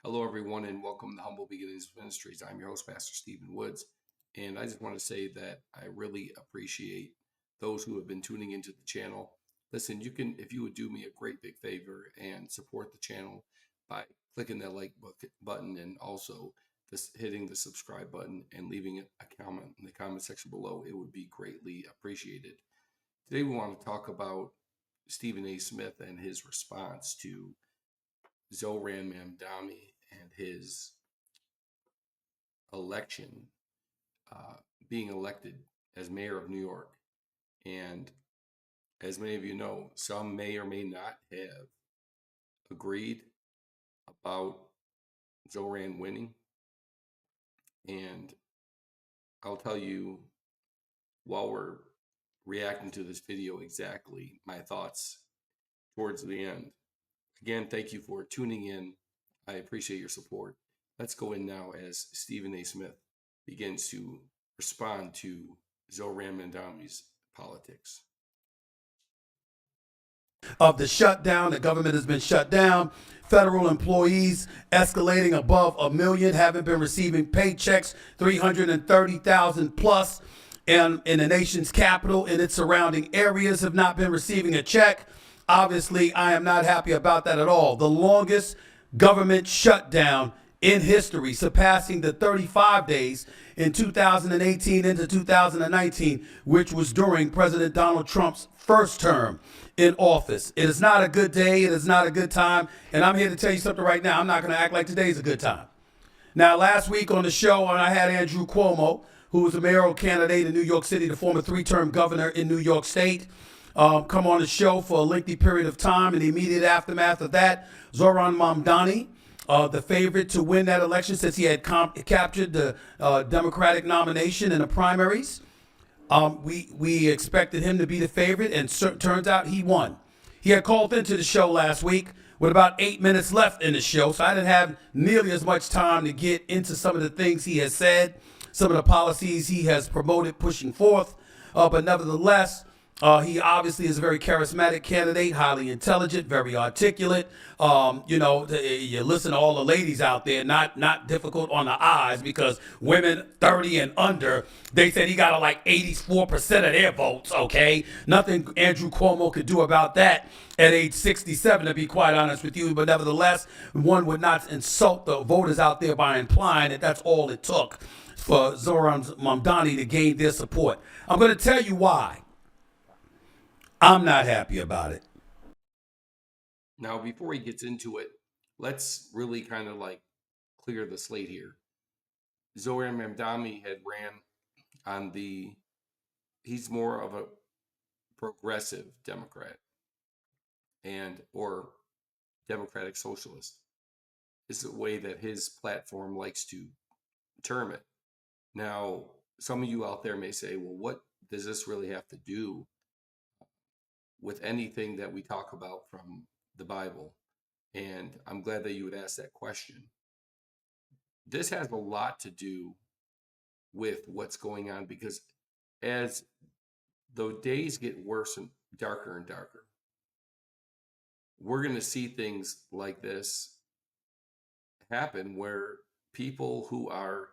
Hello, everyone, and welcome to Humble Beginnings Ministries. I'm your host, Pastor Stephen Woods, and I just want to say that I really appreciate those who have been tuning into the channel. Listen, if you would do me a great big favor and support the channel by clicking that button and also hitting the subscribe button and leaving a comment in the comment section below, it would be greatly appreciated. Today, we want to talk about Stephen A. Smith and his response to Zoran Mamdani and his election, uh, being elected as mayor of New York. And as many of you know, some may or may not have agreed about Zoran winning. And I'll tell you, while we're reacting to this video, exactly my thoughts towards the end. Again, thank you for tuning in. I appreciate your support. Let's go in now as Stephen A. Smith begins to respond to Zoran Mamdani's politics. Of the shutdown, the government has been shut down. Federal employees escalating above a million haven't been receiving paychecks, 330,000 plus in the nation's capital and its surrounding areas have not been receiving a check. Obviously, I am not happy about that at all. The longest government shutdown in history, surpassing the 35 days in 2018 into 2019, which was during President Donald Trump's first term in office. It is not a good day. It is not a good time. And I'm here to tell you something right now. I'm not going to act like today's a good time. Now, last week on the show, I had Andrew Cuomo, who was a mayoral candidate in New York City, the former three-term governor in New York State, come on the show for a lengthy period of time. In the immediate aftermath of that, Zoran Mamdani, the favorite to win that election since he had captured the Democratic nomination in the primaries. We expected him to be the favorite, and turns out he won. He had called into the show last week with about 8 minutes left in the show, so I didn't have nearly as much time to get into some of the things he has said, some of the policies he has promoted pushing forth. But nevertheless, he obviously is a very charismatic candidate, highly intelligent, very articulate. You listen to all the ladies out there, not difficult on the eyes because women 30 and under, they said he got like 84% of their votes, okay? Nothing Andrew Cuomo could do about that at age 67, to be quite honest with you. But nevertheless, one would not insult the voters out there by implying that that's all it took for Zoran Mamdani to gain their support. I'm going to tell you why I'm not happy about it. Now, before he gets into it, let's really kind of clear the slate here. Zoran Mamdani had ran on he's more of a progressive Democrat or Democratic Socialist is the way that his platform likes to term it. Now, some of you out there may say, well, what does this really have to do with anything that we talk about from the Bible? And I'm glad that you would ask that question. This has a lot to do with what's going on, because as the days get worse and darker, we're going to see things like this happen where people who are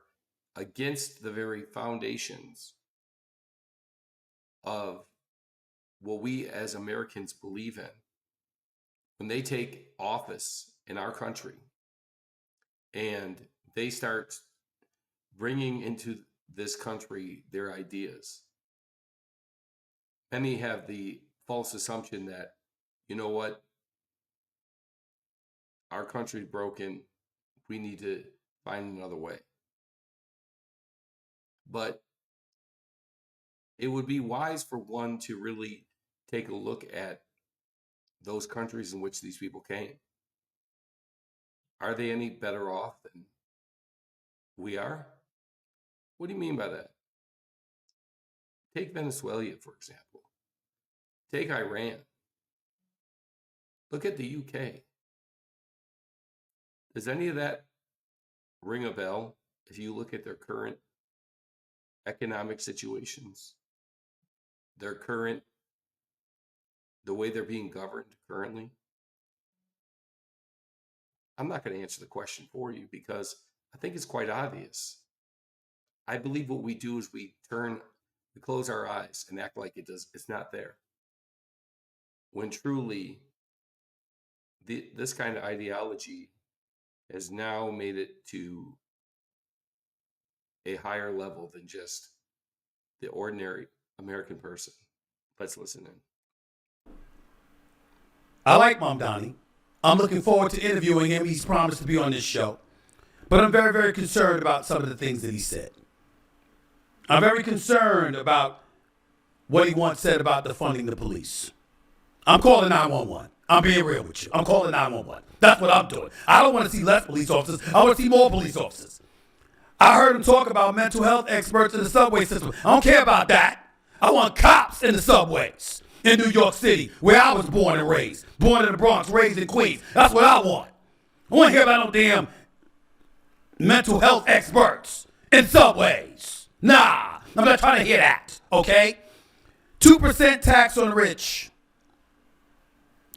against the very foundations of what we as Americans believe in, when they take office in our country and they start bringing into this country their ideas, many have the false assumption that, you know what, our country's broken, we need to find another way. But it would be wise for one to really take a look at those countries in which these people came. Are they any better off than we are? What do you mean by that? Take Venezuela, for example. Take Iran. Look at the UK. Does any of that ring a bell if you look at their current economic situations, the way they're being governed currently? I'm not going to answer the question for you because I think it's quite obvious. I believe what we do is we close our eyes and act like it's not there. When truly, this kind of ideology has now made it to a higher level than just the ordinary American person. Let's listen in. I like Mamdani. I'm looking forward to interviewing him. He's promised to be on this show. But I'm very, very concerned about some of the things that he said. I'm very concerned about what he once said about defunding the police. I'm calling 911. I'm being real with you. I'm calling 911. That's what I'm doing. I don't want to see less police officers. I want to see more police officers. I heard him talk about mental health experts in the subway system. I don't care about that. I want cops in the subways in New York City, where I was born and raised. Born in the Bronx, raised in Queens. That's what I want. I want to hear about no damn mental health experts in subways. Nah, I'm not trying to hear that, okay? 2% tax on the rich.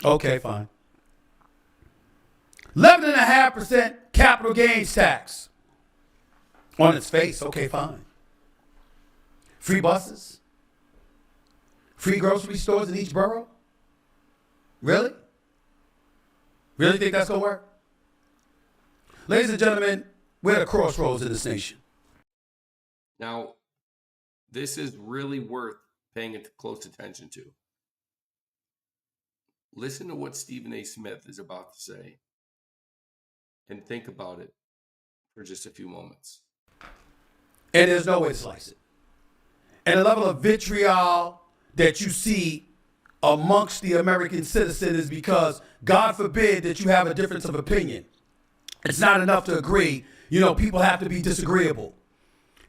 Okay, fine. 11.5% capital gains tax. On its face, okay, fine. Free buses? Free grocery stores in each borough? Really? Really think that's going to work? Ladies and gentlemen, we're at a crossroads in this nation. Now, this is really worth paying close attention to. Listen to what Stephen A. Smith is about to say and think about it for just a few moments. And there's no way to slice it. And the level of vitriol that you see amongst the American citizen is because, God forbid, that you have a difference of opinion. It's not enough to agree. You know, people have to be disagreeable.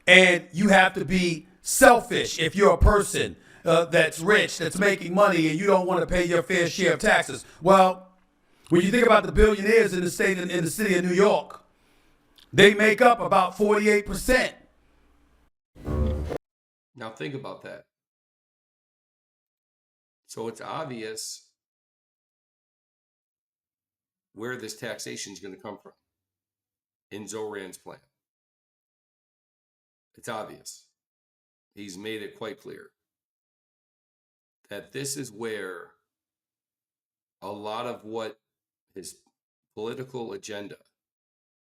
And you have to be selfish if you're a person that's rich, that's making money, and you don't want to pay your fair share of taxes. Well, when you think about the billionaires in the city of New York, they make up about 48%. Now think about that. So it's obvious where this taxation is going to come from in Zoran's plan. It's obvious. He's made it quite clear that this is where a lot of what his political agenda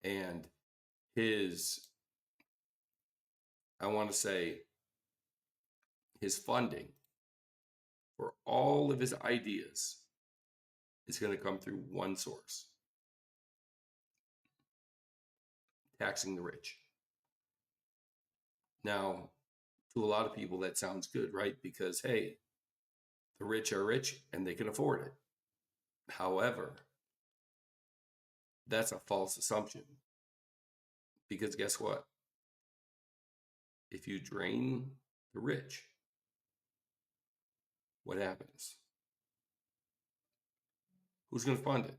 and his, I want to say, his funding for all of his ideas is going to come through one source: taxing the rich. Now, to a lot of people, that sounds good, right? Because, hey, the rich are rich and they can afford it. However, that's a false assumption. Because guess what? If you drain the rich, what happens? Who's going to fund it?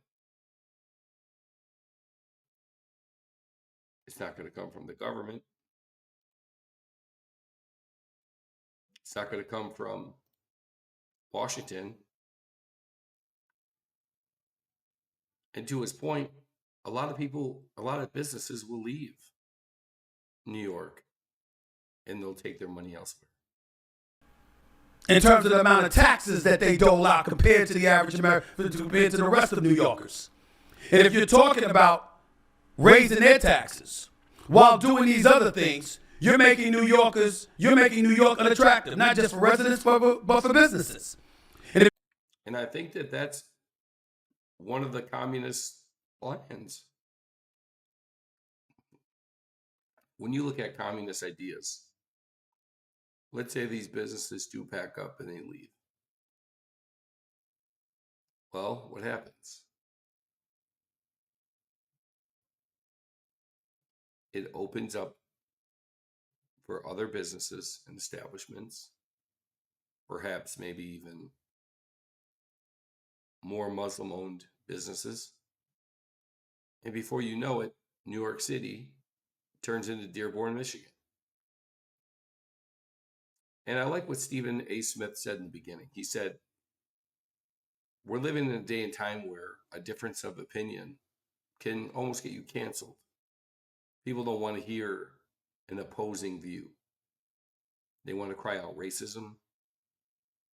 It's not going to come from the government. It's not going to come from Washington. And to his point, a lot of businesses will leave New York and they'll take their money elsewhere. In terms of the amount of taxes that they dole out compared to the average American, compared to the rest of New Yorkers. And if you're talking about raising their taxes while doing these other things, you're making New York unattractive, not just for residents, but for businesses. And I think that that's one of the communist plans. When you look at communist ideas, let's say these businesses do pack up and they leave. Well, what happens? It opens up for other businesses and establishments, perhaps maybe even more Muslim-owned businesses. And before you know it, New York City turns into Dearborn, Michigan. And I like what Stephen A. Smith said in the beginning. He said, we're living in a day and time where a difference of opinion can almost get you canceled. People don't want to hear an opposing view. They want to cry out racism,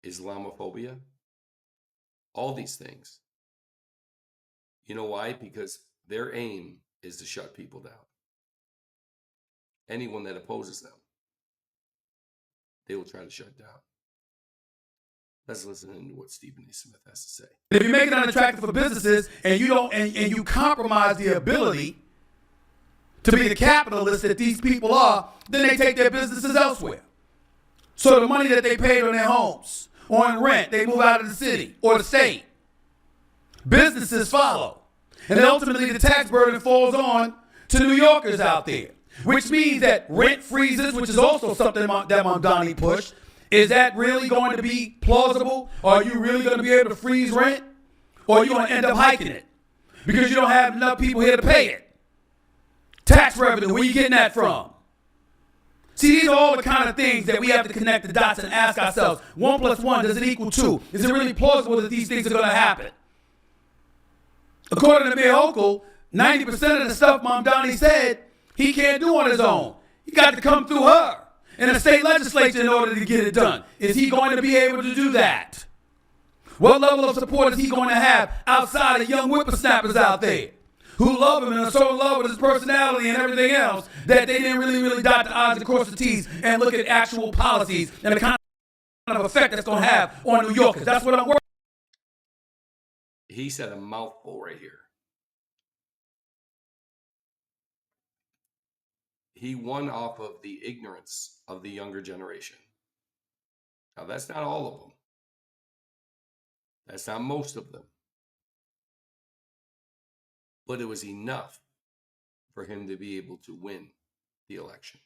Islamophobia, all these things. You know why? Because their aim is to shut people down. Anyone that opposes them, they will try to shut down. Let's listen to what Stephen A. Smith has to say. If you make it unattractive for businesses and you don't, and you compromise the ability to be the capitalist that these people are, then they take their businesses elsewhere. So the money that they paid on their homes or in rent, they move out of the city or the state. Businesses follow. And then ultimately the tax burden falls on to New Yorkers out there, which means that rent freezes, which is also something that Mamdani pushed. Is that really going to be plausible? Or are you really going to be able to freeze rent? Or are you going to end up hiking it? Because you don't have enough people here to pay it. Tax revenue, where are you getting that from? See, these are all the kind of things that we have to connect the dots and ask ourselves, 1 + 1, does it equal 2? Is it really plausible that these things are going to happen? According to Mayor Hochul, 90% of the stuff Mamdani said he can't do on his own. He got to come through her in the state legislature in order to get it done. Is he going to be able to do that? What level of support is he going to have outside of young whippersnappers out there who love him and are so in love with his personality and everything else that they didn't really dot the I's and cross the T's and look at actual policies and the kind of effect that's going to have on New Yorkers? That's what I'm worried about. He said a mouthful right here. He won off of the ignorance of the younger generation. Now, that's not all of them. That's not most of them. But it was enough for him to be able to win the election.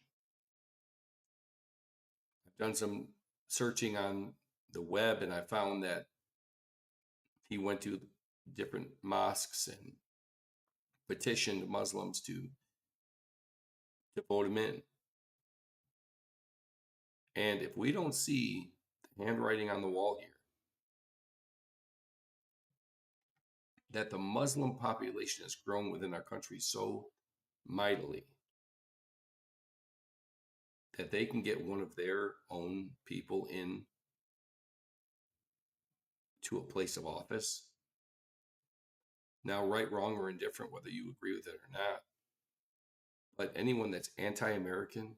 I've done some searching on the web, and I found that he went to different mosques and petitioned Muslims to vote him in. And if we don't see the handwriting on the wall here, that the Muslim population has grown within our country so mightily that they can get one of their own people in to a place of office. Now, right, wrong, or indifferent, whether you agree with it or not, but anyone that's anti-American,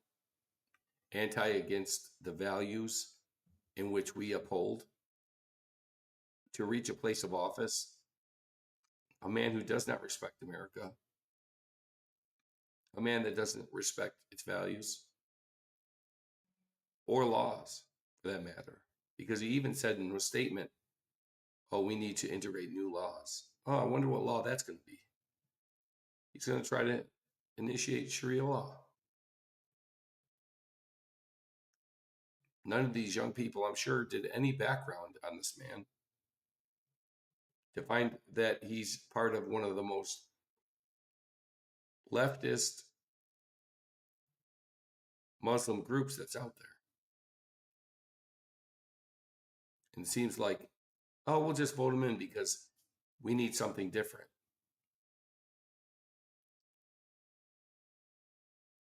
anti-against the values in which we uphold, to reach a place of office, a man who does not respect America, a man that doesn't respect its values or laws, for that matter, because he even said in a statement, oh, we need to integrate new laws. Oh, I wonder what law that's going to be. He's going to try to initiate Sharia law. None of these young people, I'm sure, did any background on this man to find that he's part of one of the most leftist Muslim groups that's out there. And it seems like, oh, we'll just vote him in because we need something different.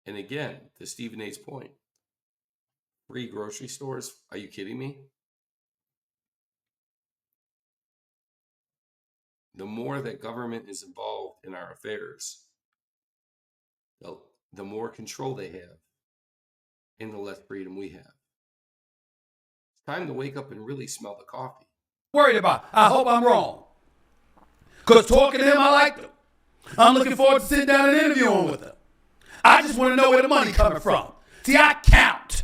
And again, to Stephen A.'s point, free grocery stores, are you kidding me? The more that government is involved in our affairs, the more control they have and the less freedom we have. It's time to wake up and really smell the coffee. Worried about. I hope I'm wrong. Because talking to him, I like him. I'm looking forward to sitting down and interviewing with him. I just want to know where the money coming from. See, I count.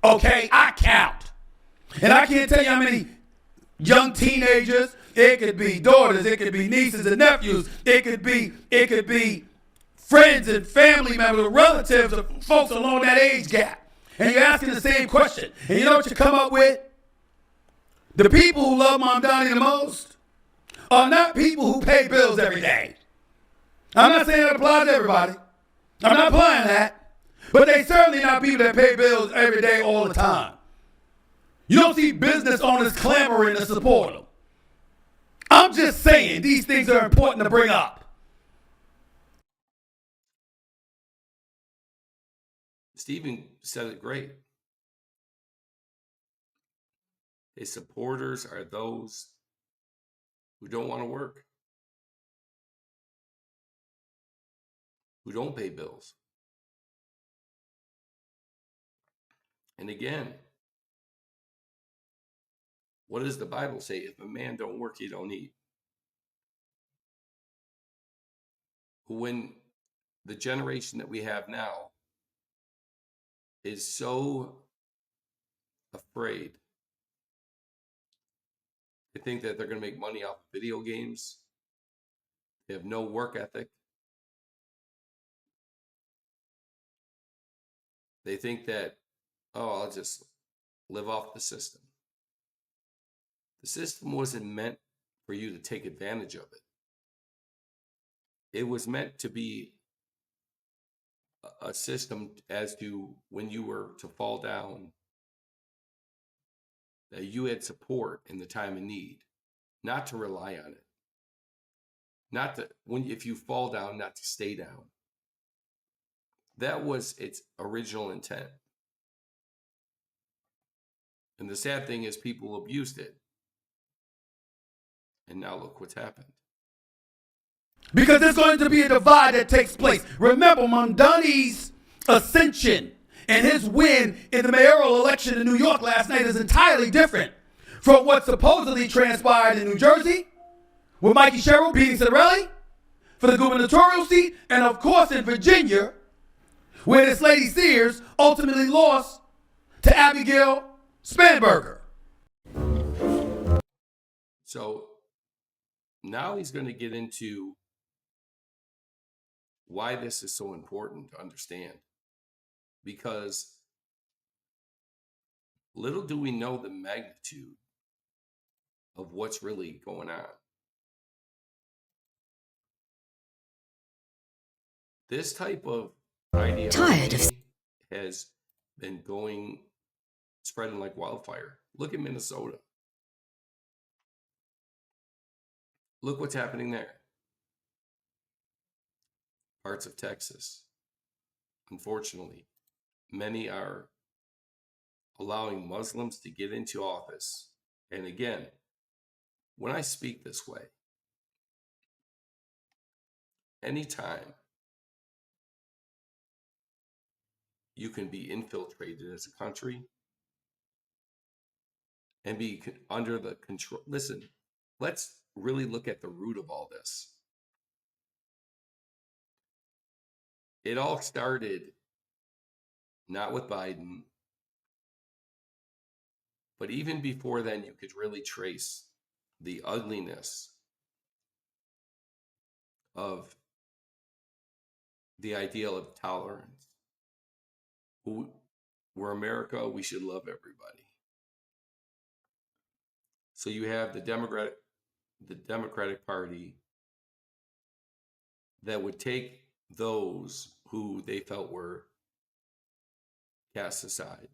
Okay? I count. And I can't tell you how many young teenagers, it could be daughters, it could be nieces and nephews, it could be friends and family members, relatives, of folks along that age gap. And you're asking the same question. And you know what you come up with? The people who love Mamdani the most are not people who pay bills every day. I'm not saying that applies to everybody. I'm not applying that. But they certainly not people that pay bills every day all the time. You don't see business owners clamoring to support them. I'm just saying these things are important to bring up. Stephen said it great. His supporters are those who don't want to work, who don't pay bills. And again, what does the Bible say? If a man don't work, he don't eat. When the generation that we have now is so afraid, they think that they're going to make money off of video games. They have no work ethic. They think that, oh, I'll just live off the system. The system wasn't meant for you to take advantage of it. It was meant to be a system as to when you were to fall down, that you had support in the time of need, not to rely on it. Not to, if you fall down, not to stay down. That was its original intent. And the sad thing is people abused it. And now look what's happened. Because there's going to be a divide that takes place. Remember, Mamdani's ascension and his win in the mayoral election in New York last night is entirely different from what supposedly transpired in New Jersey with Mikey Sherrill beating Citarelli for the gubernatorial seat, and of course in Virginia, where this lady Sears ultimately lost to Abigail Spanberger. So now he's going to get into why this is so important to understand. Because little do we know the magnitude of what's really going on. This type of ideology has been spreading like wildfire. Look at Minnesota. Look what's happening there. Parts of Texas. Unfortunately, many are allowing Muslims to get into office. And again, when I speak this way, anytime you can be infiltrated as a country and be under the control. Listen, let's really look at the root of all this. It all started not with Biden, but even before then, you could really trace the ugliness of the ideal of tolerance. We're America, we should love everybody. So you have the Democratic Party that would take those who they felt were cast aside.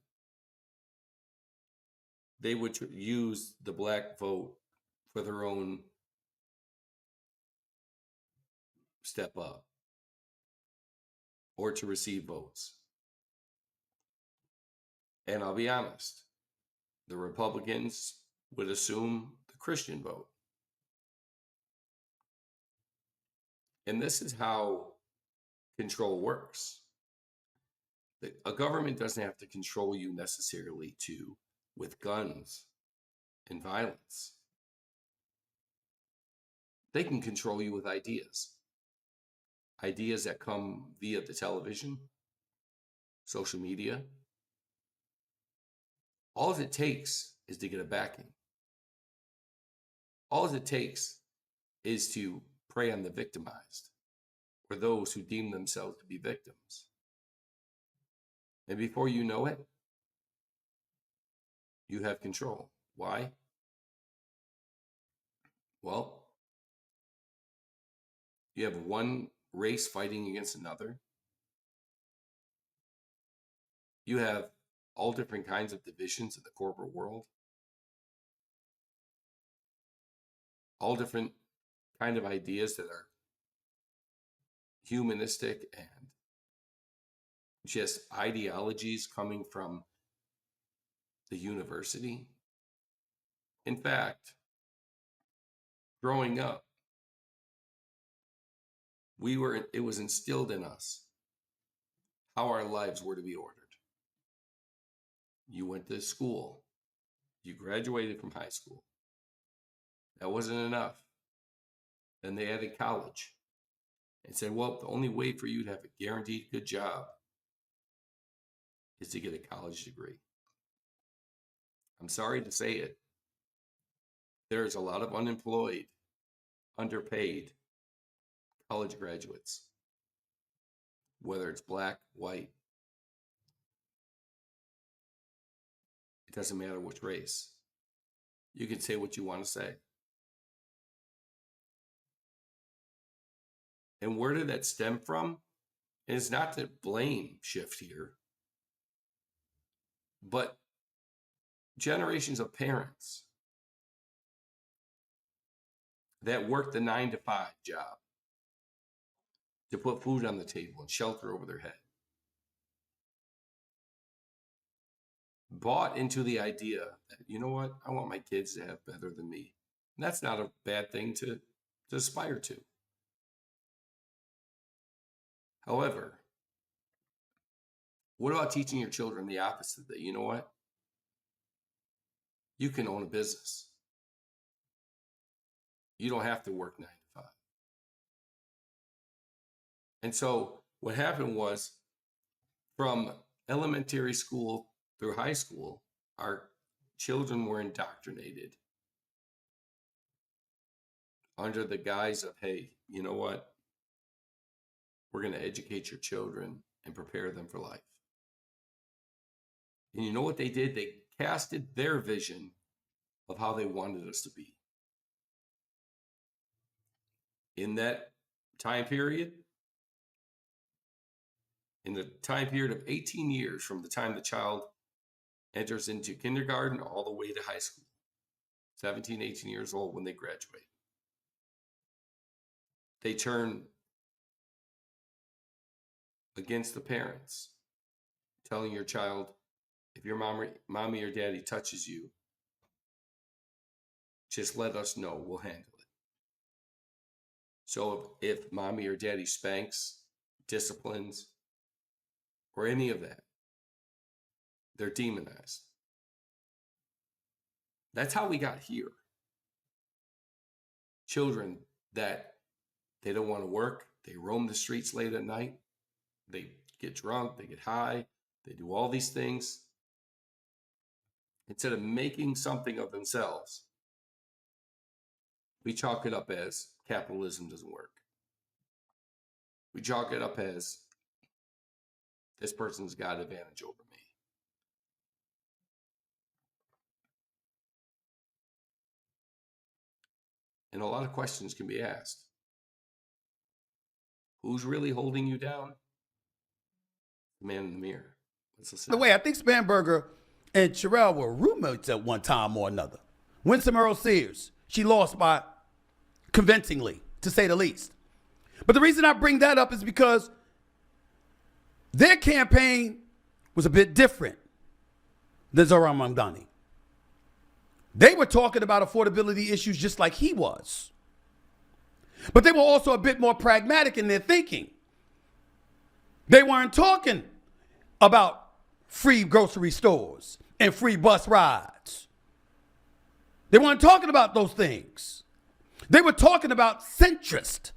They would use the black vote for their own step up or to receive votes. And I'll be honest, the Republicans would assume the Christian vote. And this is how control works. A government doesn't have to control you necessarily with guns and violence. They can control you with ideas. Ideas that come via the television, social media. All it takes is to get a backing. All it takes is to prey on the victimized or those who deem themselves to be victims. And before you know it, you have control. Why? Well, you have one race fighting against another. You have all different kinds of divisions in the corporate world. All different kind of ideas that are humanistic and just ideologies coming from the university. In fact, growing up, it was instilled in us how our lives were to be ordered. You went to school, you graduated from high school. That wasn't enough. Then they added college and said, well, the only way for you to have a guaranteed good job is to get a college degree. I'm sorry to say it. There's a lot of unemployed, underpaid college graduates, whether it's black, white, it doesn't matter which race. You can say what you want to say. And where did that stem from? And it's not to blame shift here, but generations of parents that worked the 9-to-5 job to put food on the table and shelter over their head, bought into the idea that, you know what, I want my kids to have better than me. And that's not a bad thing to aspire to. However, what about teaching your children the opposite, that, you know what, you can own a business. You don't have to work 9-to-5. And so what happened was, from elementary school through high school, our children were indoctrinated under the guise of, hey, you know what? We're going to educate your children and prepare them for life. And you know what they did? They casted their vision of how they wanted us to be. In that time period, in the time period of 18 years from the time the child enters into kindergarten all the way to high school, 17, 18 years old when they graduate, they turn against the parents, telling your child, if your mommy or daddy touches you, just let us know, we'll handle it. So if mommy or daddy spanks, disciplines, or any of that, they're demonized. That's how we got here. Children that they don't want to work, they roam the streets late at night, they get drunk, they get high, they do all these things. Instead of making something of themselves, we chalk it up as capitalism doesn't work. We chalk it up as this person's got advantage over me. And a lot of questions can be asked. Who's really holding you down? The man in the mirror. Let's listen. By the way, I think Spanberger and Sherelle were roommates at one time or another. Winsome Earl Sears, she lost by convincingly, to say the least. But the reason I bring that up is because their campaign was a bit different than Zohran Mamdani. They were talking about affordability issues just like he was. But they were also a bit more pragmatic in their thinking. They weren't talking about free grocery stores and free bus rides. They weren't talking about those things. They were talking about centrist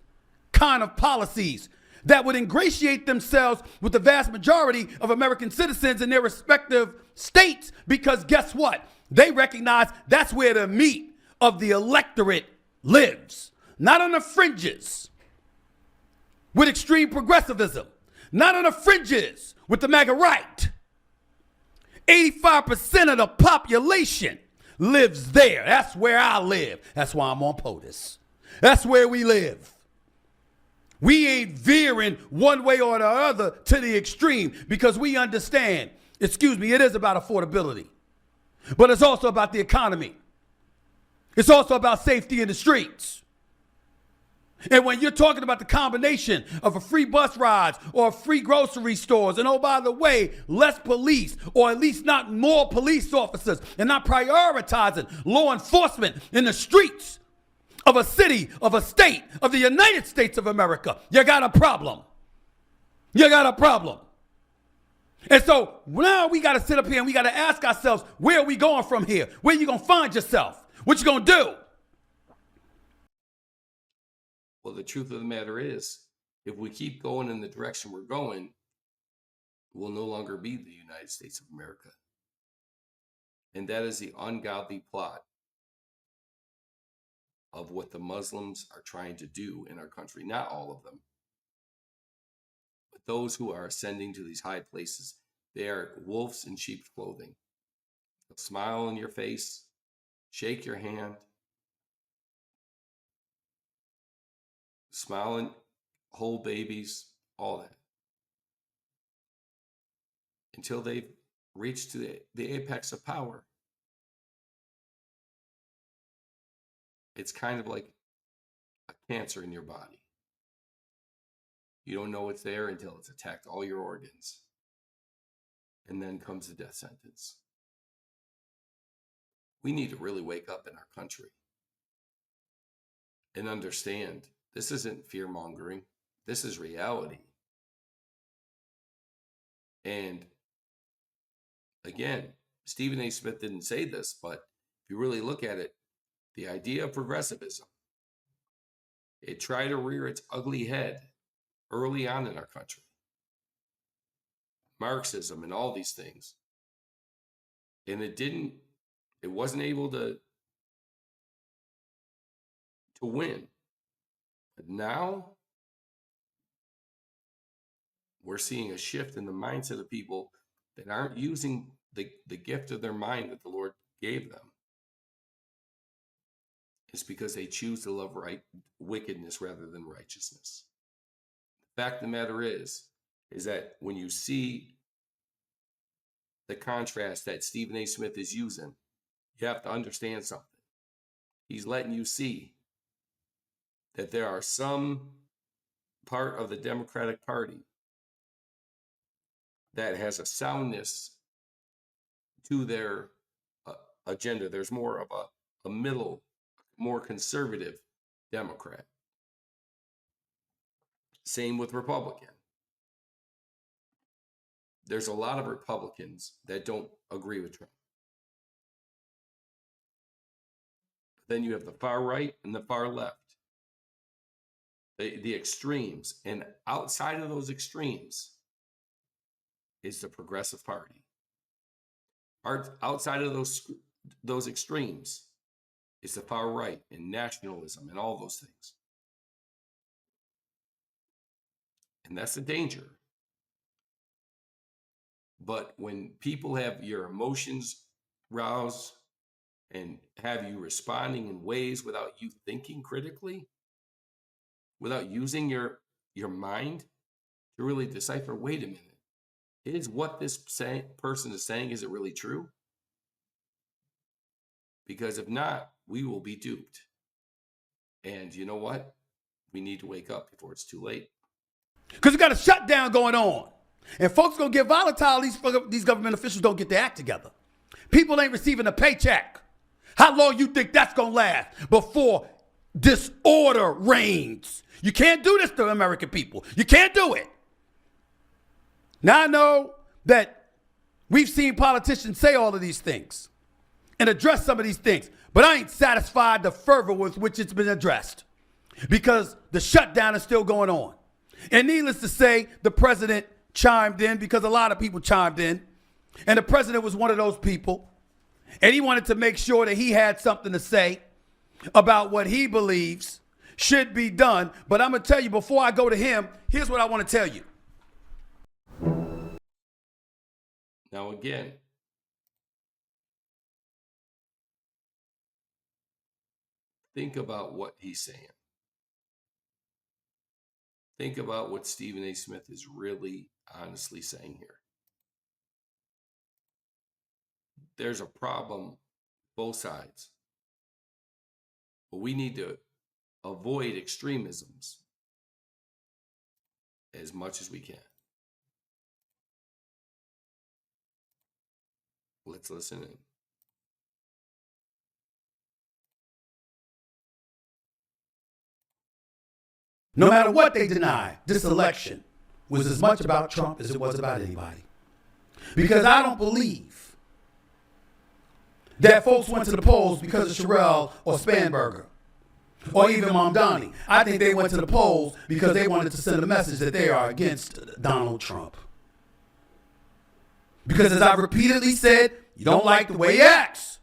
kind of policies that would ingratiate themselves with the vast majority of American citizens in their respective states, because guess what? They recognize that's where the meat of the electorate lives. Not on the fringes with extreme progressivism. Not on the fringes with the MAGA right. 85% of the population lives there. That's where I live. That's why I'm on POTUS. That's where we live. We ain't veering one way or the other to the extreme, because we understand, it is about affordability. But it's also about the economy. It's also about safety in the streets. And when you're talking about the combination of a free bus rides or free grocery stores, and oh, by the way, less police, or at least not more police officers, and not prioritizing law enforcement in the streets of a city, of a state, of the United States of America, you got a problem. You got a problem. And so now we got to sit up here and we got to ask ourselves, where are we going from here? Where are you going to find yourself? What you going to do? Well, the truth of the matter is, if we keep going in the direction we're going, we'll no longer be the United States of America. And that is the ungodly plot of what the Muslims are trying to do in our country. Not all of them, but those who are ascending to these high places. They are wolves in sheep's clothing. They'll smile in your face, shake your hand, smile and hold babies, all that, until they've reached to the apex of power. It's kind of like a cancer in your body. You don't know it's there until it's attacked all your organs. And then comes the death sentence. We need to really wake up in our country and understand this isn't fear-mongering. This is reality. And again, Stephen A. Smith didn't say this, but if you really look at it, the idea of progressivism, it tried to rear its ugly head early on in our country. Marxism and all these things. And it wasn't able to win. But now we're seeing a shift in the mindset of people that aren't using the gift of their mind that the Lord gave them. It's because they choose to love wickedness rather than righteousness. The fact of the matter is that when you see the contrast that Stephen A. Smith is using, you have to understand something. He's letting you see that there are some part of the Democratic Party that has a soundness to their agenda. There's more of a middle, more conservative Democrat. Same with Republican. There's a lot of Republicans that don't agree with Trump. But then you have the far right and the far left. The extremes. And outside of those extremes is the Progressive Party. Outside of those extremes is the far right and nationalism and all those things. And that's the danger. But when people have your emotions roused and have you responding in ways without you thinking critically, without using your mind to really decipher, wait a minute, is what this person is saying, is it really true? Because if not, we will be duped. And you know what? We need to wake up before it's too late. Because we got a shutdown going on. And folks going to get volatile. These government officials don't get their act together. People ain't receiving a paycheck. How long you think that's going to last before disorder reigns? You can't do this to American people. You can't do it. Now I know that we've seen politicians say all of these things and address some of these things, but I ain't satisfied the fervor with which it's been addressed because the shutdown is still going on. And needless to say, the president chimed in because a lot of people chimed in, and the president was one of those people, and he wanted to make sure that he had something to say about what he believes should be done. But I'm going to tell you, before I go to him, here's what I want to tell you. Now, again, think about what he's saying. Think about what Stephen A. Smith is really honestly saying here. There's a problem both sides. But we need to avoid extremisms as much as we can. Let's listen in. No matter what they deny, this election was as much about Trump as it was about anybody. Because I don't believe that folks went to the polls because of Sherelle or Spanberger or even Mamdani. I think they went to the polls because they wanted to send a message that they are against Donald Trump. Because as I've repeatedly said, you don't like the way he acts.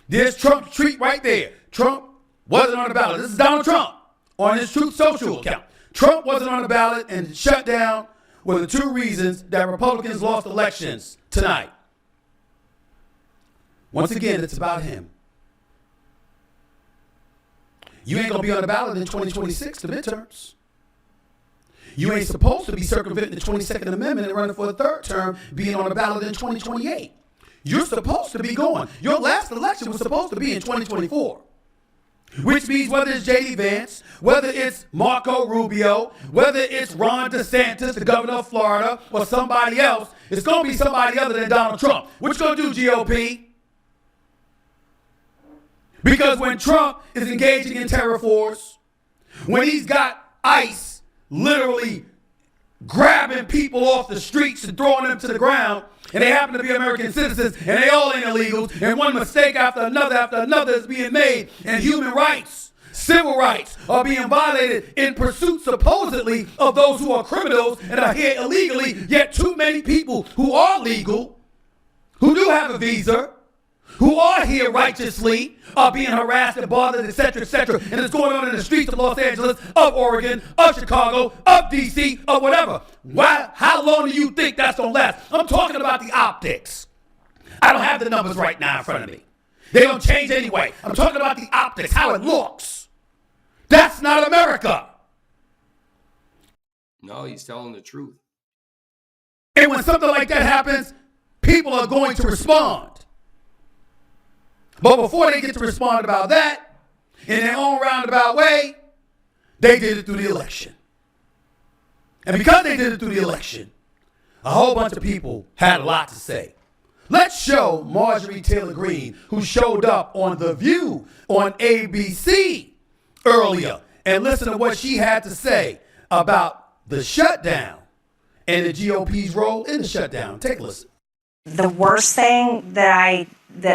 There's Trump's tweet right there. Trump wasn't on the ballot. This is Donald Trump on his Truth Social account. Trump wasn't on the ballot, and shut down were the two reasons that Republicans lost elections tonight. Once again, it's about him. You ain't going to be on the ballot in 2026, the midterms. You ain't supposed to be circumventing the 22nd Amendment and running for a third term, being on the ballot in 2028. You're supposed to be going. Your last election was supposed to be in 2024. Which means whether it's J.D. Vance, whether it's Marco Rubio, whether it's Ron DeSantis, the governor of Florida, or somebody else, it's going to be somebody other than Donald Trump. What you going to do, GOP? Because when Trump is engaging in terror force, when he's got ICE literally grabbing people off the streets and throwing them to the ground, and they happen to be American citizens, and they all ain't illegals, and one mistake after another is being made, and human rights, civil rights are being violated in pursuit supposedly of those who are criminals and are here illegally, yet too many people who are legal, who do have a visa, who are here righteously, are being harassed and bothered, etc., and it's going on in the streets of Los Angeles, of Oregon, of Chicago, of D.C., of whatever. Why? How long do you think that's going to last? I'm talking about the optics. I don't have the numbers right now in front of me. They don't change anyway. I'm talking about the optics, how it looks. That's not America. No, he's telling the truth. And when something like that happens, people are going to respond. But before they get to respond about that, in their own roundabout way, they did it through the election. And because they did it through the election, a whole bunch of people had a lot to say. Let's show Marjorie Taylor Greene, who showed up on The View on ABC earlier, and listen to what she had to say about the shutdown and the GOP's role in the shutdown. Take a listen. The worst thing that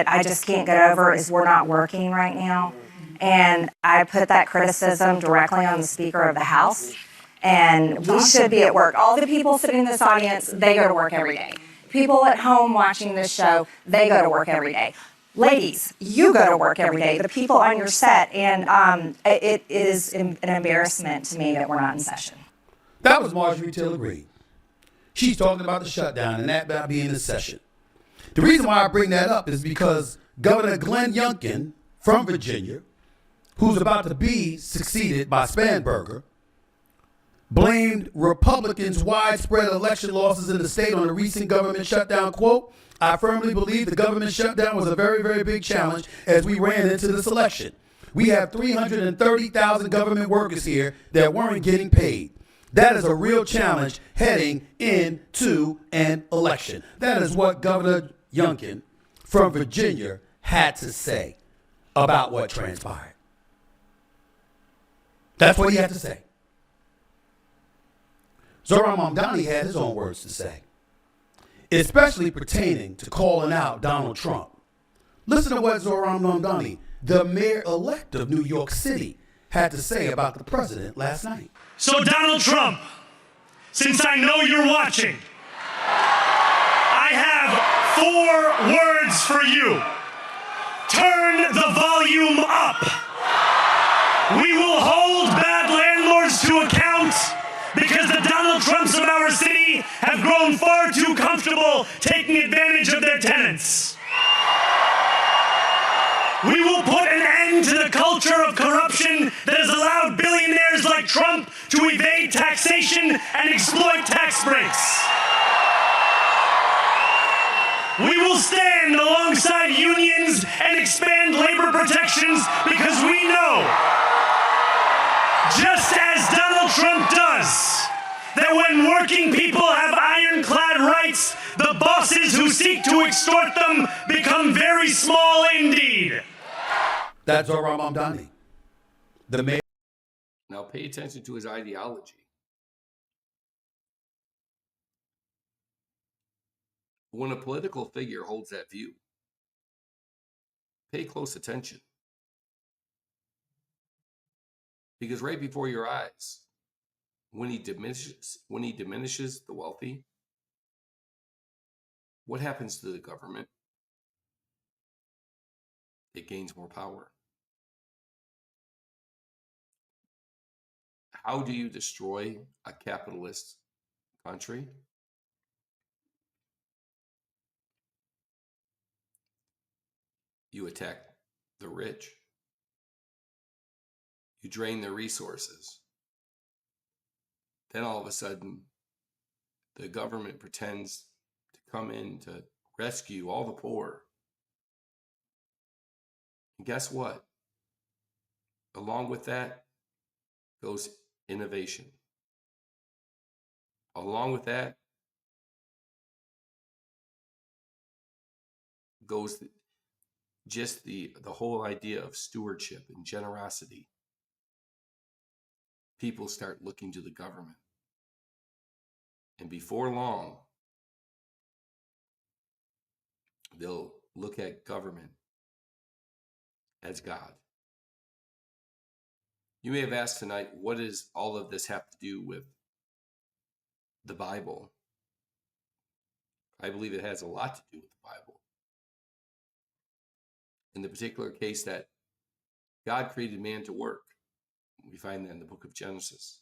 I just can't get over is we're not working right now. And I put that criticism directly on the Speaker of the House. And we should be at work. All the people sitting in this audience, they go to work every day. People at home watching this show, they go to work every day. Ladies, you go to work every day. The people on your set. And it is an embarrassment to me that we're not in session. That was Marjorie Taylor Greene. She's talking about the shutdown and that not being in session. The reason why I bring that up is because Governor Glenn Youngkin from Virginia, who's about to be succeeded by Spanberger, blamed Republicans' widespread election losses in the state on the recent government shutdown. Quote, I firmly believe the government shutdown was a very, very big challenge as we ran into this election. We have 330,000 government workers here that weren't getting paid. That is a real challenge heading into an election. That is what Governor Youngkin from Virginia had to say about what transpired. That's what he had to say. Zohran Mamdani had his own words to say, especially pertaining to calling out Donald Trump. Listen to what Zohran Mamdani, the mayor-elect of New York City, had to say about the president last night. So Donald Trump, since I know you're watching, I have 4 words for you. Turn the volume up. We will hold bad landlords to account because the Donald Trumps of our city have grown far too comfortable taking advantage of their tenants. We will put an end to the culture of corruption that has allowed billionaires like Trump to evade taxation and exploit tax breaks. We will stand alongside unions and expand labor protections because we know just as Donald Trump does. That when working people have ironclad rights, the bosses who seek to extort them become very small indeed. That's Zohran Mamdani, the mayor. Now pay attention to his ideology. When a political figure holds that view, pay close attention. Because right before your eyes, when he diminishes the wealthy, what happens to the government? It gains more power. How do you destroy a capitalist country? You attack the rich. You drain their resources. Then all of a sudden, the government pretends to come in to rescue all the poor. And guess what? Along with that goes innovation. Along with that goes just the whole idea of stewardship and generosity. People start looking to the government. And before long, they'll look at government as God. You may have asked tonight, what does all of this have to do with the Bible? I believe it has a lot to do with the Bible. In the particular case that God created man to work. We find that in the book of Genesis.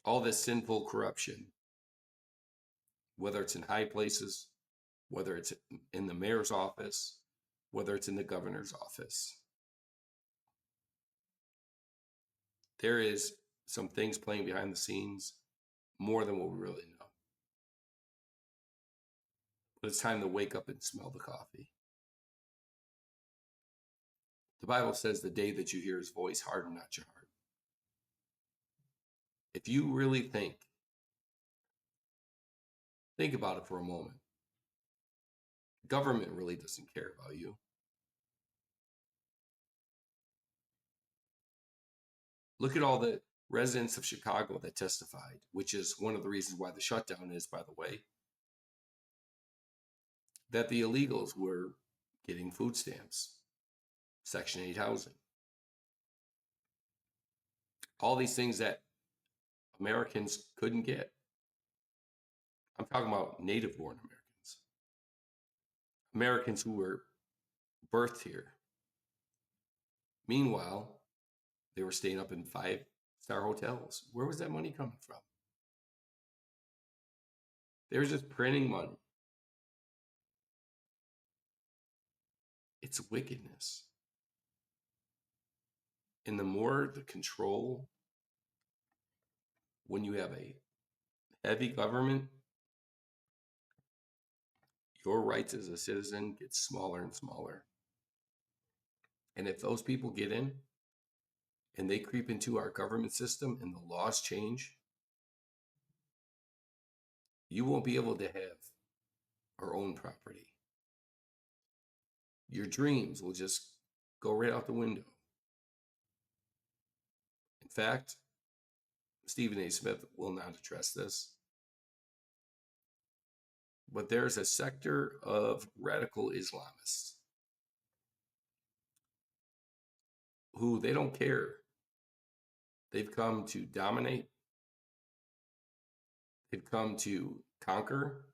All this sinful corruption, whether it's in high places, whether it's in the mayor's office, whether it's in the governor's office, there is some things playing behind the scenes more than what we really know. But it's time to wake up and smell the coffee. The Bible says the day that you hear his voice, harden not your heart. If you really think about it for a moment. Government really doesn't care about you. Look at all the residents of Chicago that testified, which is one of the reasons why the shutdown is, by the way, that the illegals were getting food stamps, Section 8 housing. All these things that Americans couldn't get. I'm talking about native-born Americans. Americans who were birthed here. Meanwhile, they were staying up in 5-star hotels. Where was that money coming from? They were just printing money. It's wickedness. And the more the control, when you have a heavy government, your rights as a citizen get smaller and smaller. And if those people get in and they creep into our government system and the laws change, you won't be able to have our own property. Your dreams will just go right out the window. In fact, Stephen A. Smith will not address this, but there's a sector of radical Islamists who they don't care. They've come to dominate. They've come to conquer.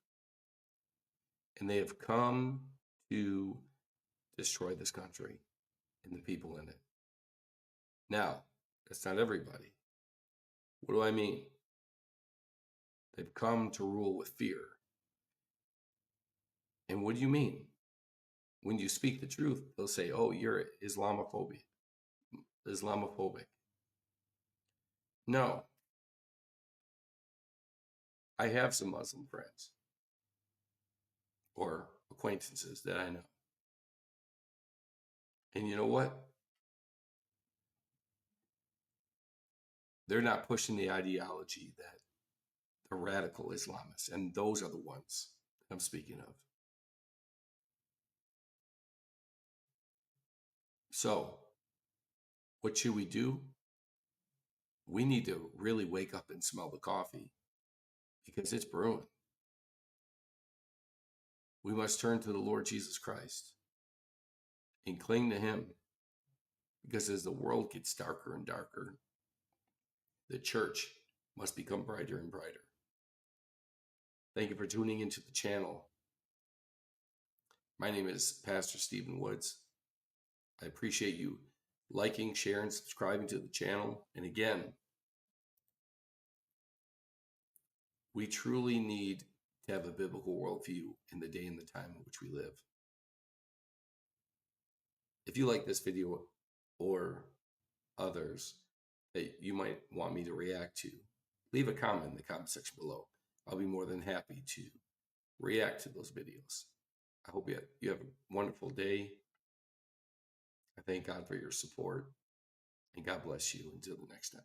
And they have come to destroy this country and the people in it. Now, that's not everybody. What do I mean? They've come to rule with fear. And what do you mean? When you speak the truth, they'll say, oh, you're Islamophobic. No. I have some Muslim friends or acquaintances that I know. And you know what? They're not pushing the ideology that the radical Islamists, and those are the ones I'm speaking of. So, what should we do? We need to really wake up and smell the coffee because it's brewing. We must turn to the Lord Jesus Christ and cling to him, because as the world gets darker and darker, the church must become brighter and brighter. Thank you for tuning into the channel. My name is Pastor Stephen Woods. I appreciate you liking, sharing, subscribing to the channel. And again, we truly need to have a biblical worldview in the day and the time in which we live. If you like this video or others that you might want me to react to, leave a comment in the comment section below. I'll be more than happy to react to those videos. I hope you have a wonderful day. I thank God for your support, and God bless you until the next time.